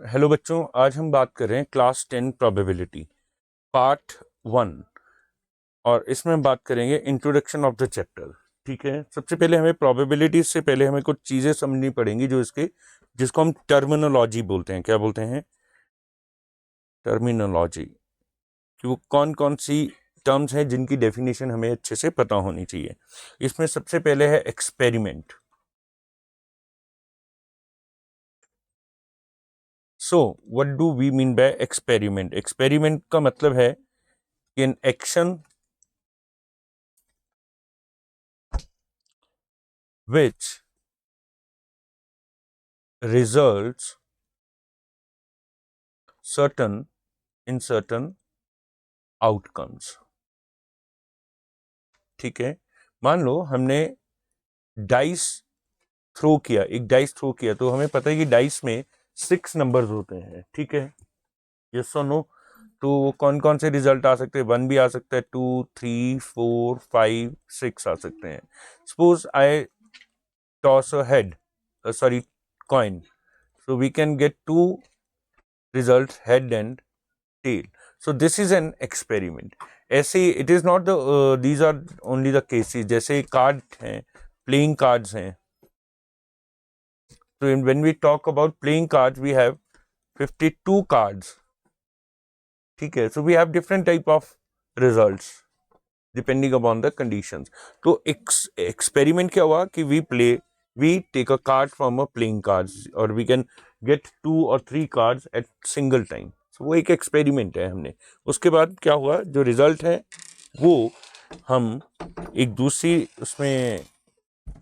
Hello बच्चों, आज हम बात कर रहे हैं क्लास 10 प्रोबेबिलिटी पार्ट 1 और इसमें हम बात करेंगे इंट्रोडक्शन ऑफ द चैप्टर। ठीक है, सबसे पहले हमें प्रोबेबिलिटी से पहले हमें कुछ चीज़ें समझनी पड़ेंगी जिसको हम टर्मिनोलॉजी बोलते हैं। क्या बोलते हैं? टर्मिनोलॉजी। कि वो कौन कौन सी टर्म्स हैं जिनकी डेफिनेशन हमें अच्छे से पता होनी चाहिए। इसमें सबसे पहले है experiment. So what do we mean by experiment? Experiment का मतलब है कि an action which results in certain outcomes। ठीक है, मान लो हमने डाइस एक डाइस थ्रो किया तो हमें पता है कि डाइस में 6 नंबर्स होते हैं। ठीक है, यस और नो? तो कौन कौन से रिजल्ट आ सकते हैं? 1 भी आ सकता है, 2, 3, 4, 5, 6 आ सकते हैं। Suppose I toss a head, sorry, coin, so we can get two results, head and tail. So this is an experiment. ऐसे it is not the these are only the cases। जैसे card हैं, playing cards हैं। So when we talk about playing cards, we have 52 cards। ठीक है, so we have different type of results depending upon the conditions। तो experiment क्या हुआ कि we take a card from a playing cards or we can get 2 or 3 cards at single time। so वो एक experiment है। हमने उसके बाद क्या हुआ, जो रिजल्ट है वो हम एक दूसरी उसमें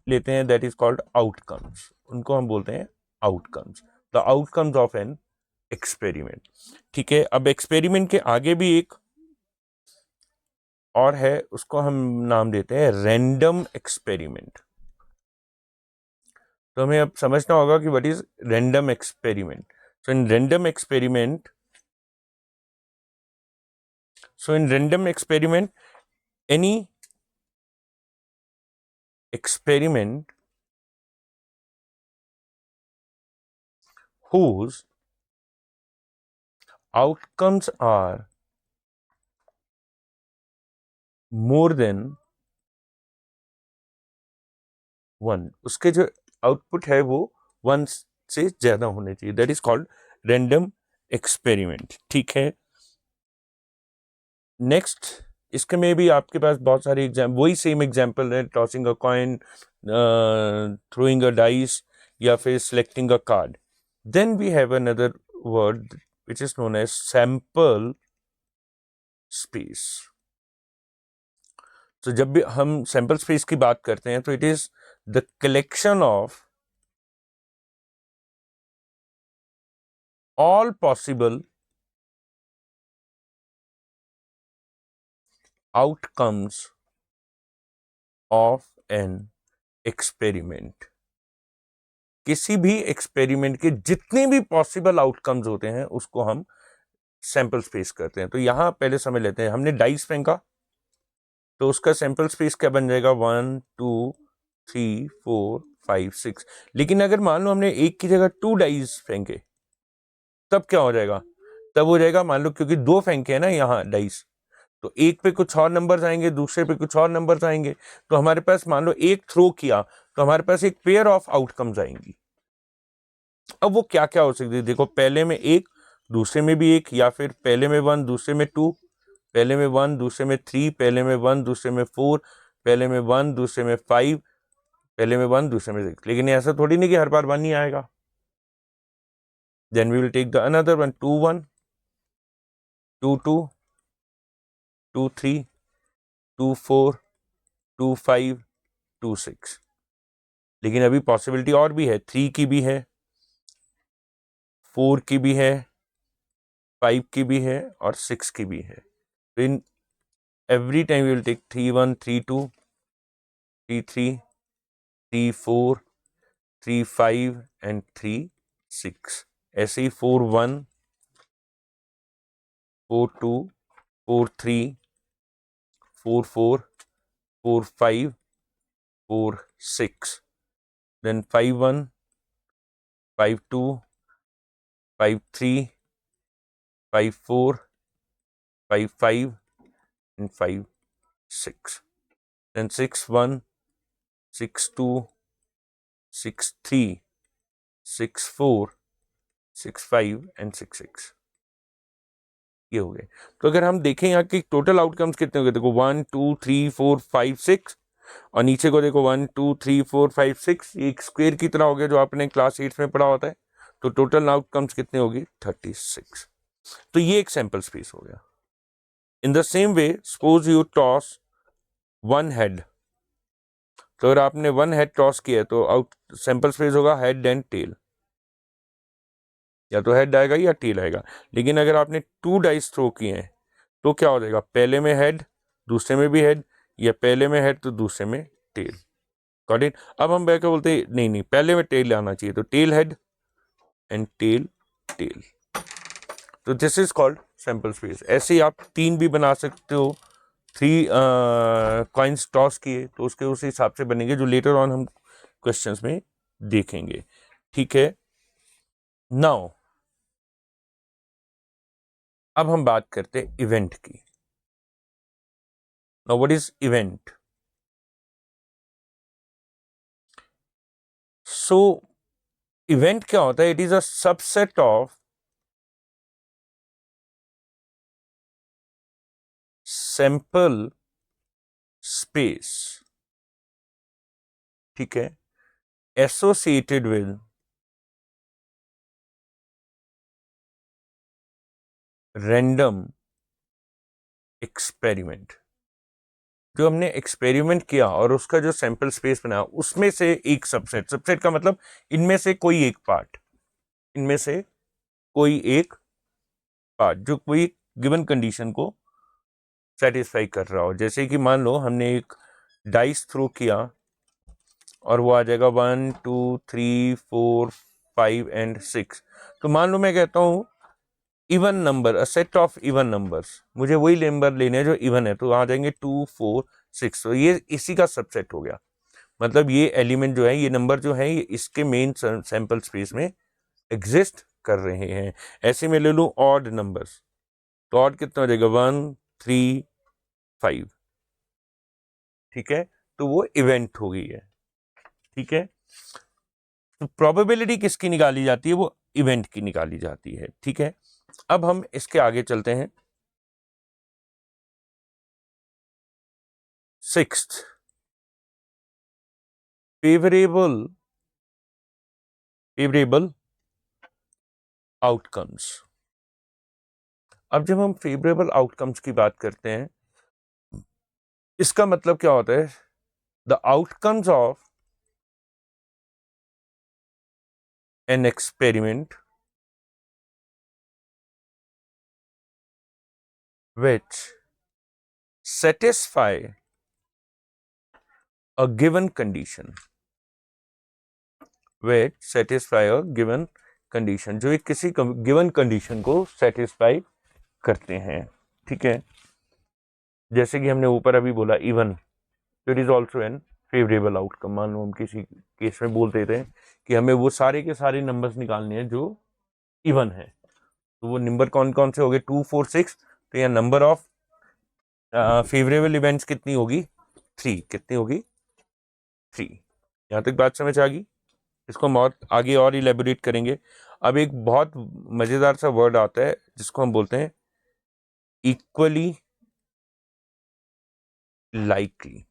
लेते हैं, दैट इज कॉल्ड आउटकम्स। उनको हम बोलते हैं outcomes, the outcomes of an experiment. ठीक है, अब एक्सपेरिमेंट के आगे भी एक और है, उसको हम नाम देते हैं रैंडम एक्सपेरिमेंट। तो हमें अब समझना होगा कि what is random experiment. So in random experiment any experiment whose outcomes are more than 1, उसके जो आउटपुट है वो 1 से ज्यादा होने चाहिए, that is called random experiment. ठीक है, नेक्स्ट इसके में भी आपके पास बहुत सारे वही सेम एग्जाम्पल है, tossing a coin, throwing a dice, या फिर selecting a card. Then we have another word which is known as sample space. तो जब भी हम सैंपल स्पेस की बात करते हैं तो it is the collection of all possible outcomes of an experiment। किसी भी एक्सपेरिमेंट के जितने भी पॉसिबल आउटकम्स होते हैं उसको हम सैंपल स्पेस करते हैं। तो यहां पहले समझ लेते हैं, हमने डाइस फेंका तो उसका सैंपल स्पेस क्या बन जाएगा? 1, 2, 3, 4, 5, 6। लेकिन अगर मान लो हमने एक की जगह 2 डाइस फेंके, तब क्या हो जाएगा? तब हो जाएगा, मान लो क्योंकि 2 फेंके हैं ना यहाँ डाइस, तो एक पे कुछ और नंबर्स आएंगे, दूसरे पे कुछ और नंबर्स आएंगे। तो हमारे पास मान लो एक थ्रो किया तो हमारे पास एक पेयर ऑफ आउटकम्स आएंगी। अब वो क्या क्या हो सकती है? देखो, पहले में एक, दूसरे में भी एक, या फिर पहले में 1, दूसरे में 2, पहले में 1, दूसरे में 3, पहले में 1, दूसरे में 4, पहले में 1, दूसरे में 5, पहले में 1, दूसरे में 6। लेकिन ऐसा थोड़ी नहीं कि हर बार 1 ही आएगा। Then we will take the another one, 2, 1, 2, 2, 2, 3, 2, 4, 2, 5, 2, 6। लेकिन अभी पॉसिबिलिटी और भी है, 3 की भी है, 4 की भी है, 5 की भी है और 6 की भी है। तो in every time we will take 3, 1, 3, 2, 3, 3, 3, 4, 3, 5 and 3, 6। ऐसे ही 4, 1, 4, 2, 4, 3, 4, 4, 4, 5, 4, 6, then 5, 1, 5, 2, 5 3, 5 4, 5 5, and 5 6. Then 6 1, 6 2, 6 3, 6 4, 6 5 and 6 6. ये हो गए। तो अगर हम देखें यहाँ के टोटल आउटकम्स कितने हो गए, देखो 1 2 3 4 5 6, और नीचे को देखो 1 2 3 4 5 6, ये एक स्क्वायर की तरह हो गया जो आपने क्लास 8 में पढ़ा होता है। तो टोटल आउटकम्स कितने होगी, 36। तो ये एक सैंपल स्पेस हो गया। In the same way suppose you toss one head, तो अगर आपने वन हेड टॉस किया तो आउट सैंपल स्पेस होगा हेड एंड टेल, या तो हेड आएगा या टेल आएगा। लेकिन अगर आपने 2 डाइस थ्रो किए हैं तो क्या हो जाएगा, पहले में हेड दूसरे में भी हेड, या पहले में हेड तो दूसरे में टेल। Got it. अब हम क्या बोलते हैं, नहीं नहीं पहले में टेल आना चाहिए, तो tail head and tail tail. तो this is called sample space. ऐसे ही आप 3 भी बना सकते हो। 3 कॉइन्स टॉस किए तो उसके उस हिसाब से बनेंगे, जो लेटर ऑन हम क्वेश्चंस में देखेंगे। ठीक है। नाउ अब हम बात करते हैं इवेंट की। Now what is event? So event क्या होता है? It is a subset of sample space, ठीक है, एसोसिएटेड विद रैंडम एक्सपेरिमेंट। जो हमने एक्सपेरिमेंट किया और उसका जो सैंपल स्पेस बना उसमें से एक सबसेट, सबसेट का मतलब इनमें से कोई एक पार्ट, इनमें से कोई एक पार्ट जो कोई गिवन कंडीशन को सेटिस्फाई कर रहा हो। जैसे कि मान लो हमने एक डाइस थ्रो किया और वो आ जाएगा 1 2 3 4 5 एंड 6। तो मान लो मैं कहता हूं even number, a set of even numbers, मुझे वही नंबर लेने हैं जो इवन है, तो आ जाएंगे 2 4 6। तो ये इसी का सबसेट हो गया। मतलब ये एलिमेंट जो है, ये नंबर जो है, ये इसके मेन सैंपल स्पेस में एग्जिस्ट कर रहे हैं। ऐसे में ले लूं ऑड नंबर्स, तो ऑड कितना हो जाएगा 1 3 5, ठीक है। तो वो इवेंट हो गई है, ठीक है। तो प्रोबेबिलिटी किसकी निकाली जाती है? वो इवेंट की निकाली जाती है, ठीक है। अब हम इसके आगे चलते हैं। Sixth, favourable favourable outcomes. अब जब हम फेवरेबल आउटकम्स की बात करते हैं, इसका मतलब क्या होता है? The outcomes of an experiment which satisfy a given condition, which satisfy a given condition, जो एक किसी गिवन कंडीशन को सेटिस्फाई करते हैं, ठीक है। जैसे कि हमने ऊपर अभी बोला even, it is also an favourable outcome. मान लो हम किसी केस में बोलते थे कि हमें वो सारे के सारे नंबर्स निकालने हैं जो इवन है, तो वो नंबर कौन कौन से हो गए, 2 4 6। तो यह नंबर ऑफ फेवरेबल इवेंट्स कितनी होगी, 3। कितनी होगी, 3। यहां तक बात समझ आ गई। इसको हम और आगे और इलेबोरेट करेंगे। अब एक बहुत मजेदार सा वर्ड आता है जिसको हम बोलते हैं इक्वली लाइकली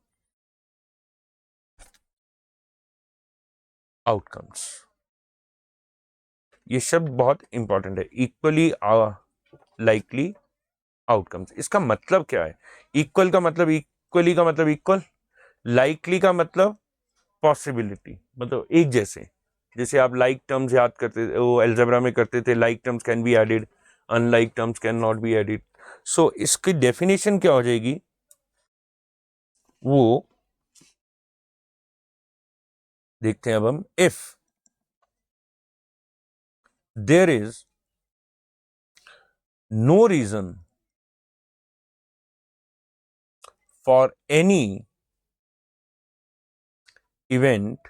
आउटकम्स। ये शब्द बहुत इंपॉर्टेंट है, इक्वली लाइकली आउटकम्स। इसका मतलब क्या है? इक्वल का मतलब, इक्वली का मतलब इक्वल, लाइकली का मतलब पॉसिबिलिटी, मतलब एक जैसे। जैसे आप लाइक टर्म्स याद करते थे, वो अलजेब्रा में करते थे, like terms can be added, unlike terms can not be added. So इसकी डेफिनेशन क्या हो जाएगी, वो देखते हैं अब हम। If there is no reason for any event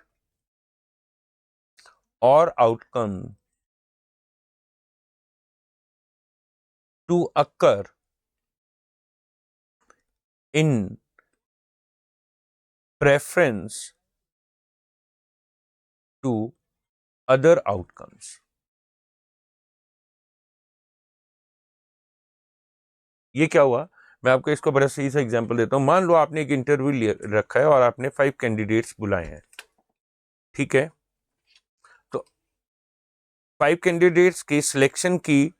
और outcome to occur in preference to other outcomes. ये क्या हुआ, मैं आपको इसको बड़ा सही सा एग्जांपल देता हूं। मान लो आपने एक इंटरव्यू रखा है और आपने 5 कैंडिडेट्स बुलाए हैं, ठीक है। तो 5 कैंडिडेट्स की सिलेक्शन की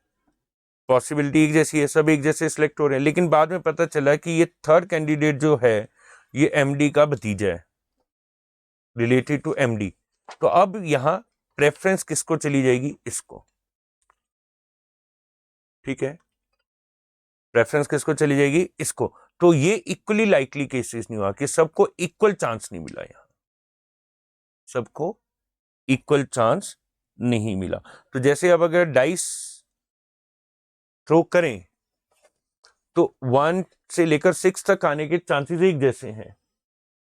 पॉसिबिलिटी एक जैसी है, सब एक जैसे सिलेक्ट हो रहे हैं, लेकिन बाद में पता चला कि ये थर्ड कैंडिडेट जो है ये एमडी का भतीजा है, रिलेटेड टू एमडी। तो अब यहां प्रेफरेंस किसको चली जाएगी, इसको, ठीक है, प्रेफरेंस किसको चली जाएगी, इसको। तो ये इक्वली लाइकली केसेस नहीं हुआ कि सबको इक्वल चांस नहीं मिला, यहां सबको इक्वल चांस नहीं मिला। तो जैसे अब अगर डाइस थ्रो करें तो 1 से लेकर 6 तक आने के चांसेस एक जैसे हैं,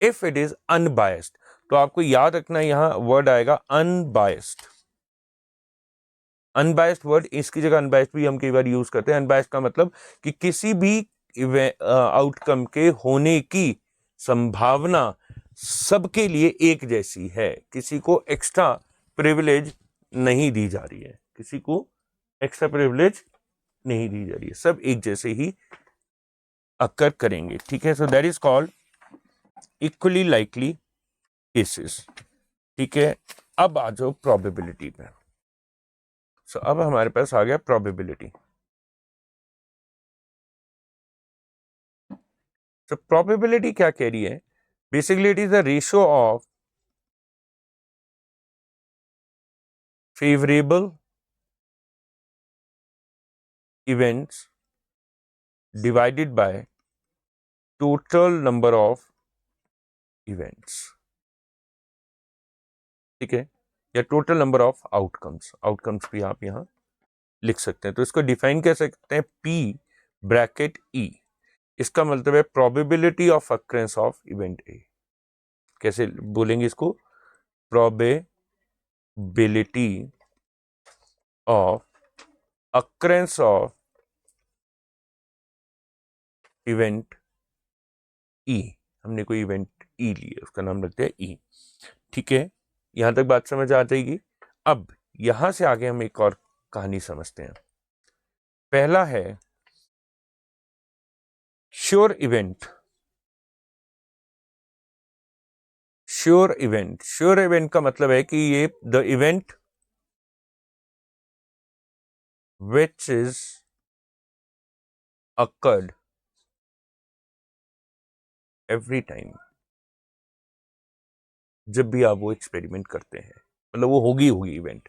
इफ इट इज अनबायस्ड। तो आपको याद रखना यहां वर्ड आएगा अनबायस्ड। अनबायस्ड वर्ड, इसकी जगह अनबायस्ड भी हम कई बार यूज करते हैं। अनबायस्ड का मतलब कि किसी भी आउटकम के होने की संभावना सबके लिए एक जैसी है, किसी को एक्स्ट्रा प्रिविलेज नहीं दी जा रही है, किसी को एक्स्ट्रा प्रिविलेज नहीं दी जा रही है, सब एक जैसे ही अकर करेंगे, ठीक है। So that is called equally likely cases, ठीक है। अब आ जाओ प्रोबेबिलिटी पे। सो अब हमारे पास आ गया प्रोबेबिलिटी। तो प्रोबेबिलिटी क्या कह रही है, basically it is the ratio of favourable events divided by total number of events, ठीक है, या total number of outcomes. Outcomes भी आप यहां लिख सकते हैं। तो इसको डिफाइन कर सकते हैं पी ब्रैकेट ई। इसका मतलब है probability of occurrence of event A. कैसे बोलेंगे इसको, probability of occurrence of event E. हमने कोई इवेंट ई लिए, उसका नाम रखते हैं ई, ठीक है। यहां तक बात समझ आ जाएगी। अब यहां से आगे हम एक और कहानी समझते हैं। पहला है sure event. Sure event, sure event का मतलब है कि ये the event which is occurred every time, जब भी आप वो एक्सपेरिमेंट करते हैं, मतलब वो होगी इवेंट,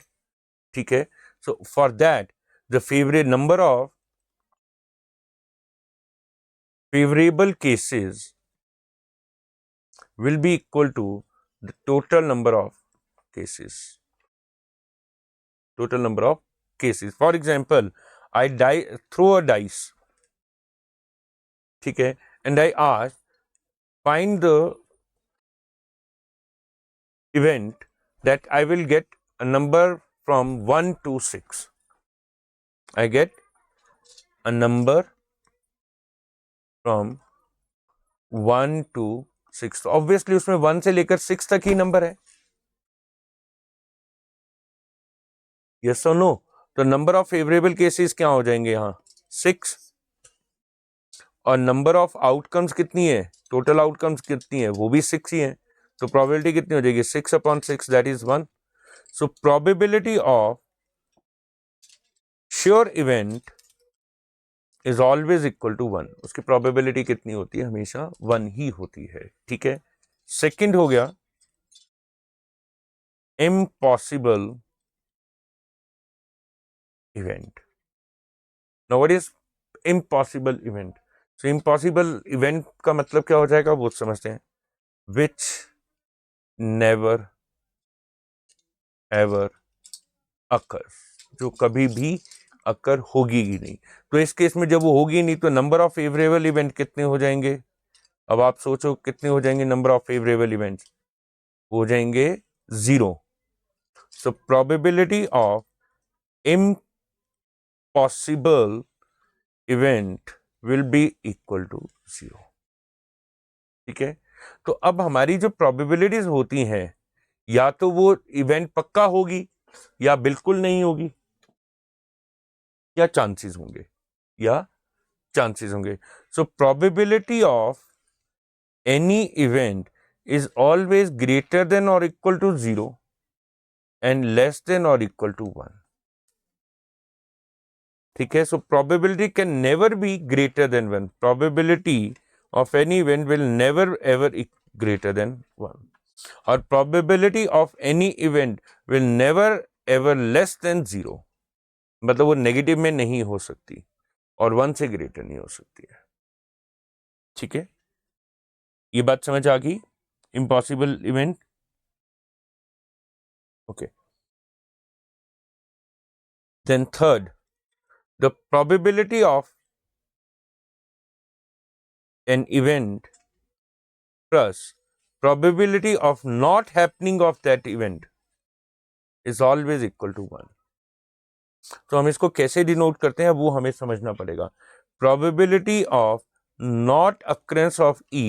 ठीक है। So for that the favourite number of favorable cases will be equal to the total number of cases. Total number of cases. For example, I throw a dice, ठीक है, and I ask find the event that I will get a number from 1 to 6. I get a number from 1 to 6. तो obviously उसमें 1 से लेकर 6 तक ही number है, yes और no. तो नंबर ऑफ फेवरेबल केसेस क्या हो जाएंगे यहां, 6। और नंबर ऑफ आउटकम्स कितनी है, टोटल आउटकम्स कितनी है, वो भी 6 ही है। तो प्रोबेबिलिटी कितनी हो जाएगी, 6/6, that is 1। So probability of sure event is always equal to 1। उसकी प्रोबेबिलिटी कितनी होती है, हमेशा 1 ही होती है, ठीक है। सेकंड हो गया impossible event. Now what is impossible event. So impossible event का मतलब क्या हो जाएगा, वो समझते हैं। विच नेवर एवर अकर, जो कभी भी अकर होगी ही नहीं। तो इस केस में जब वो होगी नहीं तो नंबर ऑफ फेवरेबल इवेंट कितने हो जाएंगे, अब आप सोचो कितने हो जाएंगे नंबर ऑफ फेवरेबल इवेंट्स, हो जाएंगे 0। So probability of impossible event will be equal to 0। ठीक है, तो अब हमारी जो प्रोबेबिलिटीज होती हैं, या तो वो इवेंट पक्का होगी या बिल्कुल नहीं होगी, या चांसेस होंगे, या चांसेस होंगे। सो probability of any event is always greater than or equal to 0 and less than or equal to 1. ठीक है, so probability can never be greater than 1. Probability of any event will never ever greater than 1. और probability of any event will never ever less than 0. मतलब वो negative में नहीं हो सकती और 1 से ग्रेटर नहीं हो सकती है। ठीक है, ये बात समझ आ गई? Impossible event. Okay, then third, the probability of an event plus probability of not happening of that event is always equal to 1. तो हम इसको कैसे डिनोट करते हैं वो हमें समझना पड़ेगा। probability of not occurrence of E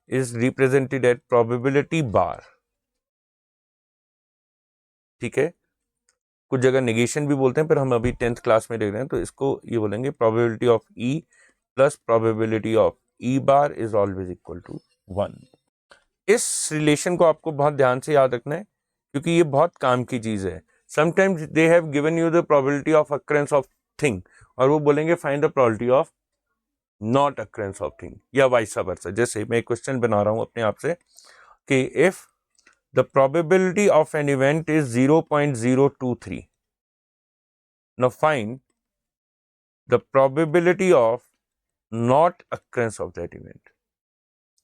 is represented at probability bar. ठीक है, कुछ जगह नेगेशन भी बोलते हैं, पर हम अभी 10th क्लास में देख रहे हैं, तो इसको ये बोलेंगे probability of E plus probability of E bar is always equal to 1. इस रिलेशन को आपको बहुत ध्यान से याद रखना है, क्योंकि ये बहुत काम की चीज है। Sometimes they have given you the probability of occurrence of thing, और वो बोलेंगे find the probability of not occurrence of thing, या वाइस वर्सा। जैसे मैं एक क्वेश्चन बना रहा हूं अपने आप से कि if the probability of an event is 0.023, now find the probability of not occurrence of that event.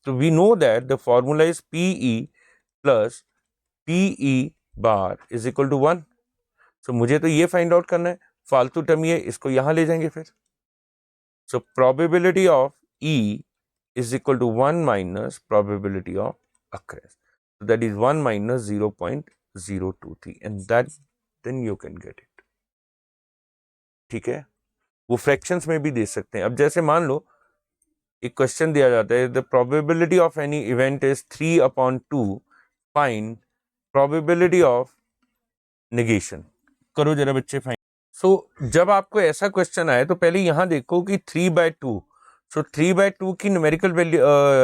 So we know that the formula is PE plus PE bar is equal to 1. So मुझे तो ये find out करना है, फालतू term ये, इसको यहां ले जाएंगे फिर। So probability of E is equal to 1 minus probability of occurrence. So that is 1 minus 0.023 and that then you can get it. ठीक है, वो फ्रैक्शंस में भी दे सकते हैं। अब जैसे मान लो एक क्वेश्चन दिया जाता है, the probability of any event is 3/2, find probability of negation. करो जरा बच्चे फाइंड। सो जब आपको ऐसा क्वेश्चन आए तो पहले यहां देखो कि 3/2, सो 3/2 की न्यूमेरिकल वैल्यू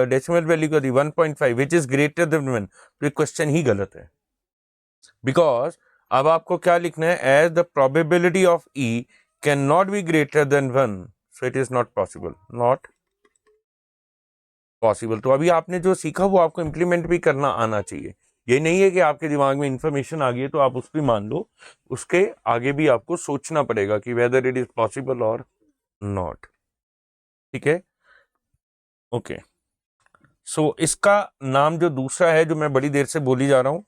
डेसिमल वैल्यू क्या थी 1.5 विच इज ग्रेटर देन 1, तो ये क्वेश्चन ही गलत है। बिकॉज अब आपको क्या लिखना है, as the probability of E can not be greater than 1, so it is not possible, not possible. तो अभी आपने जो सीखा वो आपको इंप्लीमेंट भी करना आना चाहिए। ये नहीं है कि आपके दिमाग में इंफॉर्मेशन आ गई है तो आप उस पर मान लो, उसके आगे भी आपको सोचना पड़ेगा कि वेदर इट इज पॉसिबल और नॉट। ठीक है, ओके। सो इसका नाम जो दूसरा है, जो मैं बड़ी देर से बोली जा रहा हूं,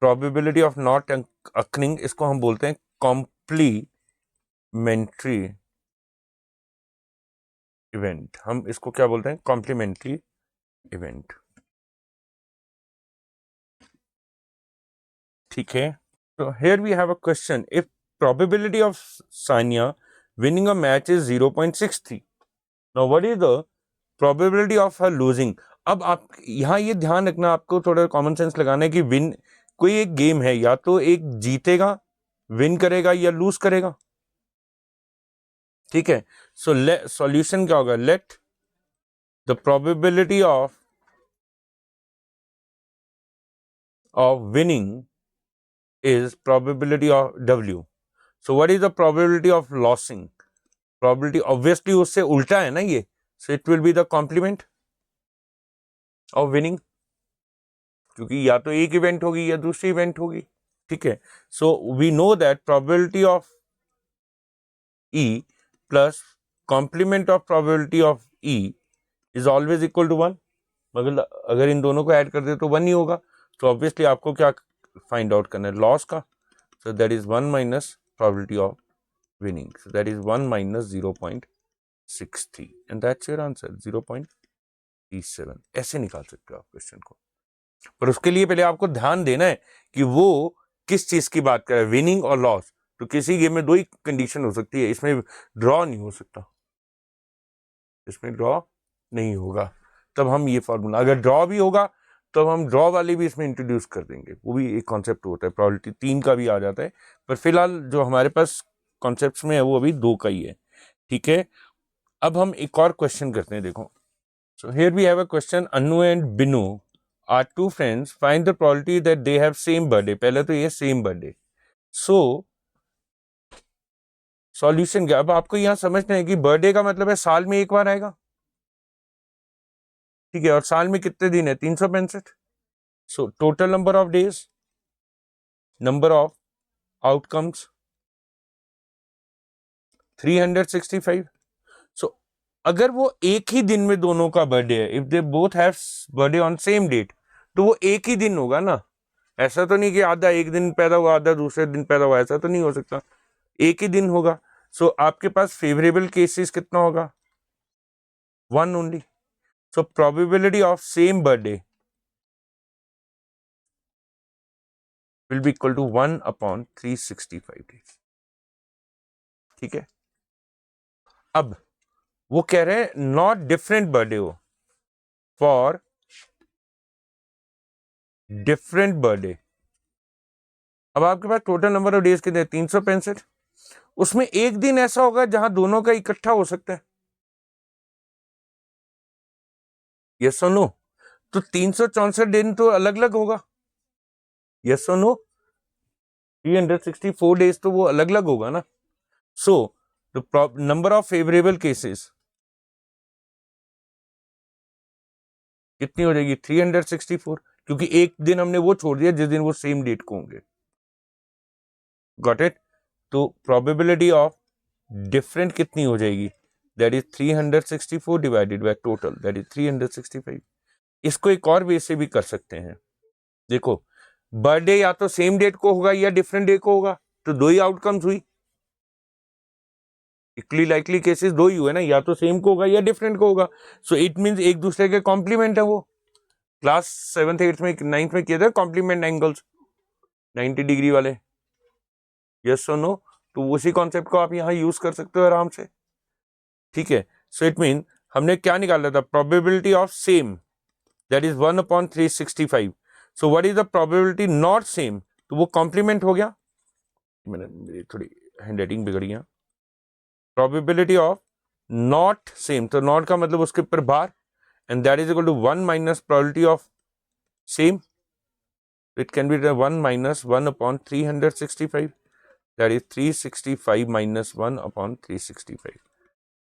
प्रोबेबिलिटी ऑफ नॉट अकरिंग, इसको हम बोलते हैं कॉम्प्लीमेंट्री इवेंट। हम इसको क्या बोलते हैं, कॉम्प्लीमेंट्री इवेंट। ठीक है, तो here we have a question, if probability of Sania winning a match is 0.63, now what is the probability of her losing? अब आप यहाँ ये ध्यान रखना, आपको थोड़ा कॉमन सेंस लगाना है कि विन कोई एक गेम है, या तो एक जीतेगा विन करेगा या लूज करेगा। ठीक है, सो सॉल्यूशन क्या होगा, let the probability of winning is probability of W. So what is the probability of losing? Probability obviously उससे उल्टा है ना ये, so it will be the complement of winning, क्योंकि या तो एक इवेंट होगी या दूसरी इवेंट होगी। ठीक है, so we know that probability of E plus complement of probability of E is always equal to 1। मगर अगर इन दोनों को ऐड कर दे तो 1 ही होगा। तो ऑब्वियसली आपको क्या फाइंड आउट करना है, लॉस का। So that is 1 minus probability of winning. So that is 1 minus 0.63 and that's your answer, 0.37। ऐसे निकाल सकते हो आप क्वेश्चन को, पर उसके लिए पहले आपको ध्यान देना है कि वो किस चीज की बात कर रहा है, विनिंग और लॉस। तो किसी गेम में दो ही कंडीशन हो सकती है, इसमें ड्रॉ नहीं हो सकता। इसमें ड्रॉ नहीं होगा, तब हम ये फॉर्मूला, अगर ड्रॉ भी होगा तो हम ड्रॉ वाले भी इसमें इंट्रोड्यूस कर देंगे, वो भी एक कॉन्सेप्ट होता है, प्रोबेबिलिटी 3 का भी आ जाता है, पर फिलहाल जो हमारे पास कॉन्सेप्ट्स में है वो अभी 2 का ही है। ठीक है, अब हम एक और क्वेश्चन करते हैं, देखो। So here we have a question, Anu and Binu are 2 friends, find the probability that they have same birthday. पहले तो ये सेम बर्थडे, सो सॉल्यूशन क्या, अब आपको यहां समझना है कि बर्थडे का मतलब है साल में एक बार आएगा, ठीक है, और साल में कितने दिन है, 365। So total number of days, number of outcomes 365। सो अगर वो एक ही दिन में दोनों का बर्थडे है, if they both have birthday on same date, तो वो एक ही दिन होगा ना, ऐसा तो नहीं कि आधा एक दिन पैदा हुआ आधा दूसरे दिन पैदा हुआ, ऐसा तो नहीं हो सकता, एक ही दिन होगा। सो आपके पास फेवरेबल केसेस कितना होगा, 1 only. So probability of same birthday will be equal to 1/365 days. ठीक है, अब वो कह रहे हैं नॉट डिफरेंट बर्थडे हो, फॉर डिफरेंट बर्थडे। अब आपके पास टोटल नंबर ऑफ डेज कितने, 365, उसमें एक दिन ऐसा होगा जहां दोनों का इकट्ठा हो सकता है, यस और नो। तो 364 दिन तो अलग अलग होगा, यस और नो। 364 डेज तो वो अलग अलग होगा ना। So the number of favourable cases कितनी हो जाएगी, 364, क्योंकि एक दिन हमने वो छोड़ दिया जिस दिन वो सेम डेट को होंगे। Got it. तो प्रोबेबिलिटी ऑफ डिफरेंट कितनी हो जाएगी, that is 364 divided by total, that is 365। इसको एक और वे से भी कर सकते हैं, देखो बर्थडे या तो सेम डेट को होगा या डिफरेंट डे को होगा, तो 2 ही आउटकम्स हुई, इक्वली लाइकली केसेस 2 ही हुए ना, या तो सेम को होगा या डिफरेंट को होगा। सो इट मींस एक दूसरे के कॉम्प्लीमेंट है, वो क्लास 7th 8th में 9th में किया था कॉम्प्लीमेंट एंगल्स 90 डिग्री वाले, यस और नो। तो उसी कॉन्सेप्ट को आप यहां यूज कर सकते हो आराम से। ठीक है, सो इट मीन हमने क्या निकाला था, probability of same, that is 1/365। So what is the probability not same, तो वो कॉम्प्लीमेंट हो गया, मैंने मेरी थोड़ी हैंड राइटिंग बिगड़ गया। प्रोबेबिलिटी ऑफ नॉट सेम, तो नॉट का मतलब उसके ऊपर bar, and that is equal to 1 minus probability of same, it can be 1 minus 1/365, that is 365 minus 1/365,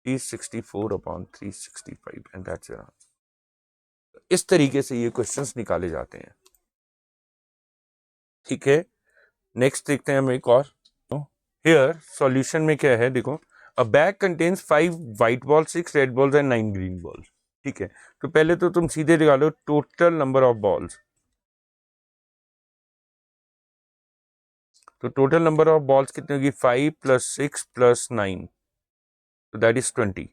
364/365, and that's your answer. इस तरीके से ये क्वेश्चंस निकाले जाते हैं। ठीक है, नेक्स्ट देखते हैं हम एक और। हियर सॉल्यूशन में क्या है, देखो, अ bag contains 5 white balls, 6 red balls and 9 green balls. ठीक है, तो पहले तो तुम सीधे निकालो टोटल नंबर ऑफ बॉल्स, तो टोटल नंबर ऑफ बॉल्स कितनी होगी, 5 + 6 + 9, तो दैट इज 20।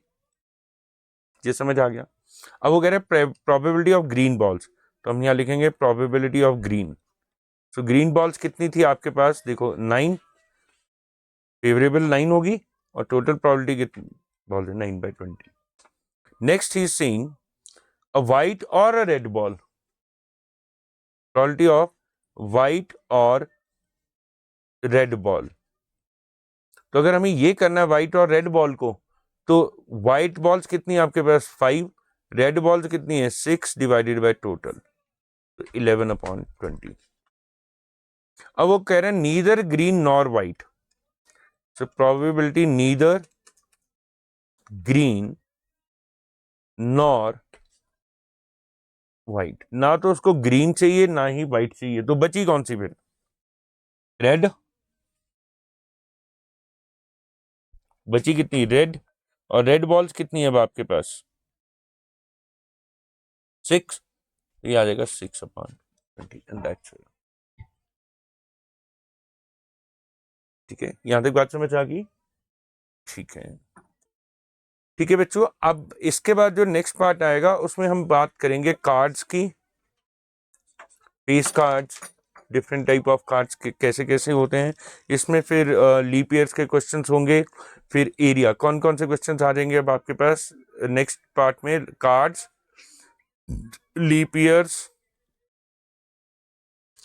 ये समझ आ गया। अब वो कह रहे हैं प्रोबेबिलिटी ऑफ ग्रीन बॉल्स, तो हम यहाँ लिखेंगे probability of green. So green balls कितनी थी आपके पास, देखो 9, फेवरेबल 9 होगी, और टोटल प्रोबेबिलिटी कितनी बॉल है, 9/20। नेक्स्ट ही सेइंग अ व्हाइट और a red ball, probability of white और रेड बॉल। तो अगर हमें ये करना है व्हाइट और रेड बॉल को, तो व्हाइट बॉल्स कितनी है आपके पास 5, रेड बॉल्स कितनी है 6 डिवाइडेड बाय टोटल, तो 11/20। अब वो कह रहे हैं neither green nor white, so probability neither green nor white, ना तो उसको ग्रीन चाहिए ना ही व्हाइट चाहिए, तो बची कौन सी फिर, रेड। बची कितनी, रेड, और रेड बॉल्स कितनी है अब आपके पास 6, तो ये आ जाएगा 6/20, एंड दैट्स इट। ठीक है, यहां तक बात समझ आ गई। ठीक है, ठीक है बच्चों, अब इसके बाद जो नेक्स्ट पार्ट आएगा उसमें हम बात करेंगे कार्ड्स की, face cards, different type of cards कैसे कैसे होते हैं, इसमें फिर लीप ईयर्स के क्वेश्चंस होंगे, फिर एरिया, कौन कौन से क्वेश्चंस आ जाएंगे अब आपके पास नेक्स्ट पार्ट में, कार्ड्स, लीप ईयर्स,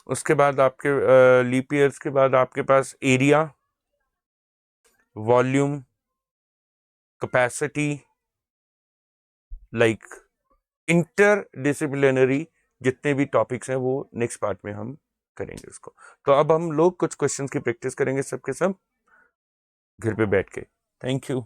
उसके बाद आपके लीप ईयर्स के बाद आपके पास area, volume, capacity, like interdisciplinary जितने भी टॉपिक्स हैं वो नेक्स्ट पार्ट में हम करेंगे उसको। तो अब हम लोग कुछ क्वेश्चंस की प्रैक्टिस करेंगे सबके सब घर पे बैठ के। Thank you.